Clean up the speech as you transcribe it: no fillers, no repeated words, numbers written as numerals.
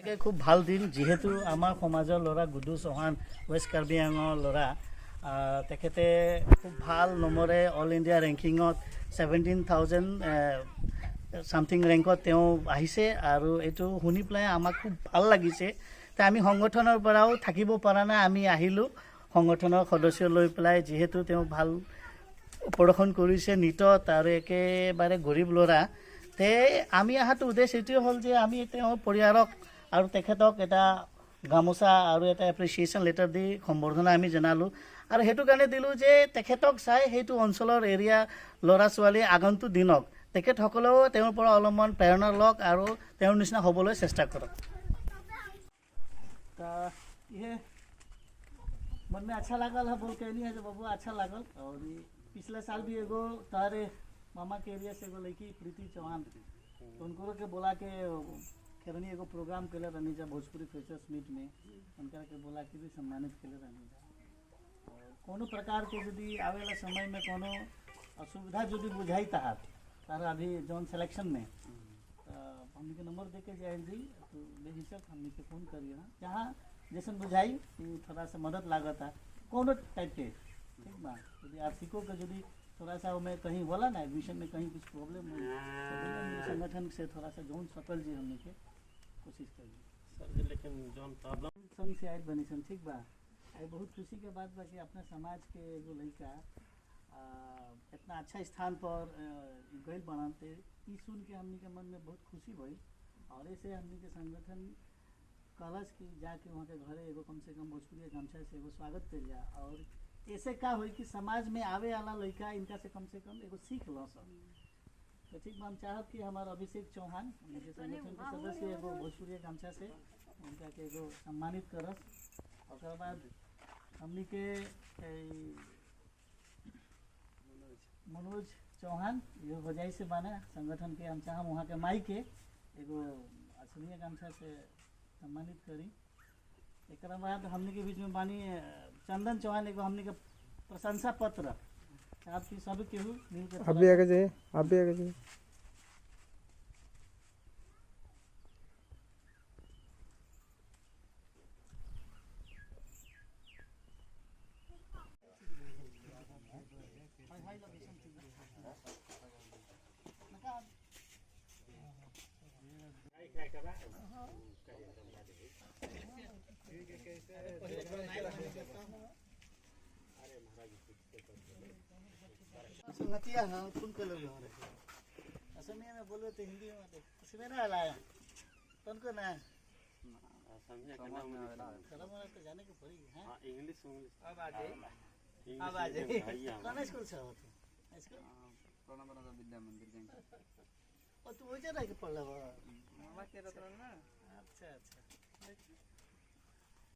তাকে খুব ভাল দিন যিহেতু আমাৰ সমাজৰ ল'ৰা গুডু চৌহান ৱেষ্ট কাৰ্বি আংলৰ ল'ৰা তেখেতে খুব ভাল নম্বৰে অল ইণ্ডিয়া ৰেংকিঙত 17,000 সামথিং ৰেংকত তেওঁ আহিছে আৰু এইটো শুনি পেলাই আমাক খুব ভাল লাগিছে। তে আমি সংগঠনৰ পৰাও থাকিব পৰা নাই, আমি আহিলোঁ সংগঠনৰ সদস্য লৈ পেলাই যিহেতু তেওঁ ভাল প্ৰদৰ্শন কৰিছে নীটত আৰু একেবাৰে গৰীব ল'ৰা। তে আমি অহাটো উদ্দেশ্য এইটোৱে হ'ল যে আমি তেওঁৰ পৰিয়ালক আৰু তেখেতক এটা গামোচা আৰু এটা এপ্ৰিচিয়েশ্যন লেটাৰ দি সম্বৰ্ধনা আমি জনালোঁ আৰু সেইটো কাৰণে দিলোঁ যে তেখেতক চাই সেইটো অঞ্চলৰ এৰিয়া ল'ৰা ছোৱালী আগন্তুক দিনক তেখেতসকলেও তেওঁৰ পৰা অলপমান প্ৰেৰণা লওক আৰু তেওঁৰ নিচিনা হ'বলৈ চেষ্টা কৰক। ये मन में अच्छा लागल है बोल कहनी है जो बाबू अच्छा लागल। और पिछले साल भी एगो तारे मामा के एरिया से एगो लड़की प्रीति चौहान तो उनको के बोला के खेरनी एगो प्रोग्राम के रहनी जा भोजपुरी फ्रेशर्स मीट में उनका के बोला कि भी सम्मानित के रहनी जा कोनो प्रकार के यदि आवेला समय में कोनो असुविधा यदि बुझाई तार अभी जौन सिलेक्शन में हमने के नंबर दे के जाए जी तो बेहिचक हमने के फ़ोन करिए ना जहाँ जैसे बुझाई कि थोड़ा सा मदद लागत है कोनो टाइप के ठीक बा। यदि आर्थिकों का यदि थोड़ा सा में कहीं बोला ना एडमिशन में कहीं कुछ प्रॉब्लम हो संगठन से थोड़ा सा जौन सफल जी हमने के कोशिश करिए सर जी। लेकिन जौन प्रॉब्लम संग से आए बनी सन ठीक बा। आई बहुत खुशी के बात बा कि अपने समाज के एगो लड़का इतना अच्छा स्थान पर गई बनाते ई सुन के हमने के मन में बहुत खुशी भई और ऐसे हमने के संगठन कलश की जाके वहाँ के घरे एगो कम से कम भोजपुरी गमछा से एगो स्वागत कर लिया और ऐसे का हुई कि समाज में आवे वाला लड़का इनका से कम एगो सीख लो सब। तो ठीक हम चाहब कि हमारे अभिषेक चौहान के संगठन के सदस्य एगो भोजपुरी गमछा से उनका के एगो सम्मानित करस। और बाद हमने के मनोज चौहान ये वजह से बने संगठन के हम चाह वहाँ के माई के एगो असलिया गमछा से सम्मानित करी। एक बाद हमने के बीच में बानी चंदन चौहान एगो हमने के प्रशंसा पत्र आपकी सब केहू मिलकर आप भी आगे जाइए संगतिया हाँ कौन कलर में असमिया में बोले तो हिंदी में इसमें ना लाया कौन को ना समझे खराब होना तो जाने को पड़ेगी हाँ इंग्लिश अब आ जाए कौन स्कूल से हो तू स्कूल कौन बना था विद्या मंदिर जाएंगे और तू वही जगह के पढ़ ला मामा के रतन ना अच्छा